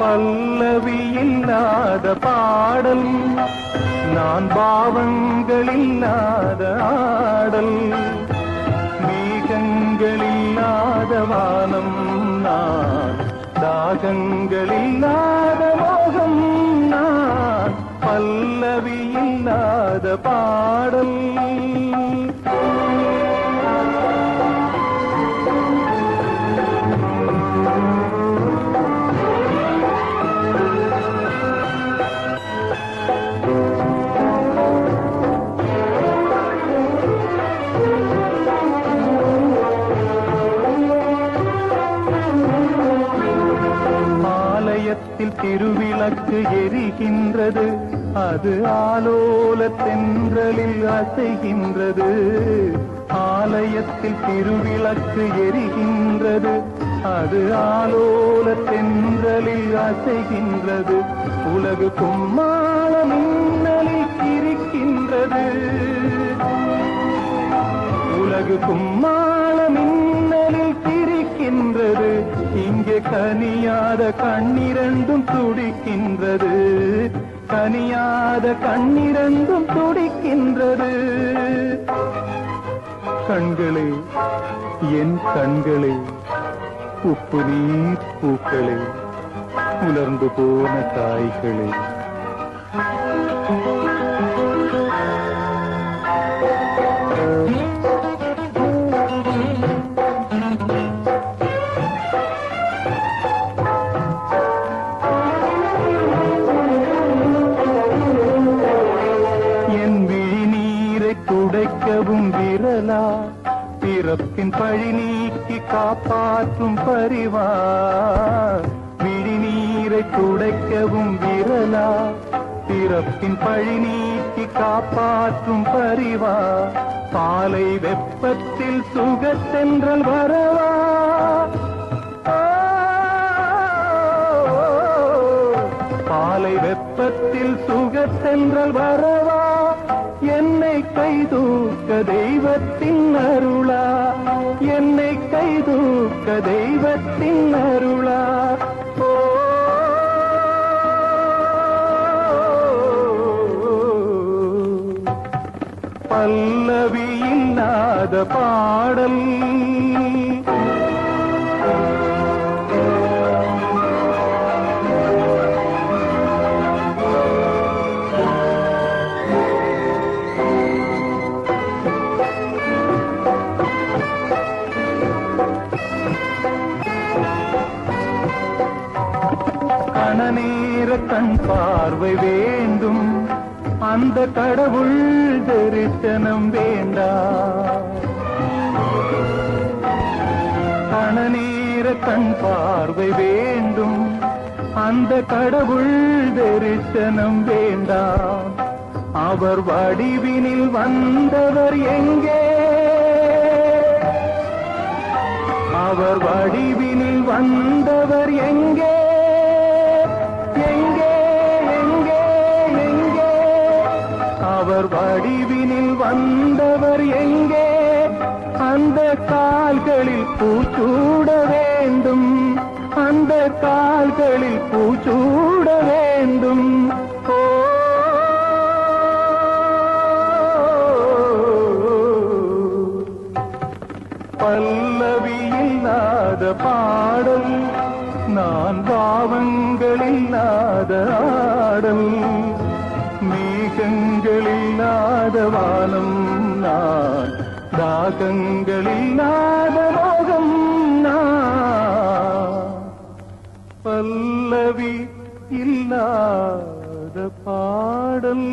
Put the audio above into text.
பல்லவி இல்லாத பாடல், நான் பாவங்கள் இல்லாத ஆடல், மேகங்கள் இல்லாத வானம் நான், தாகங்கள் இல்லாத மோகம் நான், பல்லவி இல்லாத பாடல். ஆலயத்தில் திருவிளக்கு எரிகின்றது, அது ஆலோல தென்றலில் அசைகின்றது. ஆலயத்தில் திருவிளக்கு எரிகின்றது, அது ஆலோல தென்றலில் அசைகின்றது. உலகு கும்மாள மின்னலில் சிரிக்கின்றது, உலகு கும்மாள மின்னலில் சிரிக்கின்றது. இங்கே கனியாத கண்ணிரண்டும் துடிக்கின்றது, கனியாத கண்ணிரண்டும் துடிக்கின்றது. கண்களே, என் கண்களே, உப்பு நீர் பூக்களே, உலர்ந்து போன காய்களே. துடைக்கவும் விரலா, பிறப்பின் பழி நீக்கி காப்பாற்றும் பரிவா. விழிநீரை துடைக்கவும் விரலா, பிறப்பின் பழி நீக்கி காப்பாற்றும் பரிவா. பாலை வெப்பத்தில் சுகத்தென்றல் வரவா, பாலை வெப்பத்தில் சுகத்தென்றல் வரவா. என்னை கைதூக்க தெய்வத்தின் அருளா, என்னை கைதூக்க தெய்வத்தின் அருளா. ஓ, பல்லவி இல்லாத பாடல், கணநேர கண் பார்வை வேண்டும், அந்த கடவுள் தரிசனம் வேண்டாம். கணநேர கண் பார்வை வேண்டும், அந்த கடவுள் தரிசனம் வேண்டாம். அவர் வடிவினில் வந்தவர் எங்கே, அவர் வடிவினில் வந்தவர் எங்கே, அவர் வடிவினில் வந்தவர் எங்கே. அந்த கால்களில் பூச்சூட வேண்டும், அந்த கால்களில் பூச்சூட வேண்டும். ஓ, பல்லவி இல்லாத பாடல், நான் பாவங்கள் இல்லாத ஆடல், மேகங்கள் இல்லாத வானம் நான், தாகங்கள் இல்லாத மோகம் நான், பல்லவி இல்லாத பாடல்.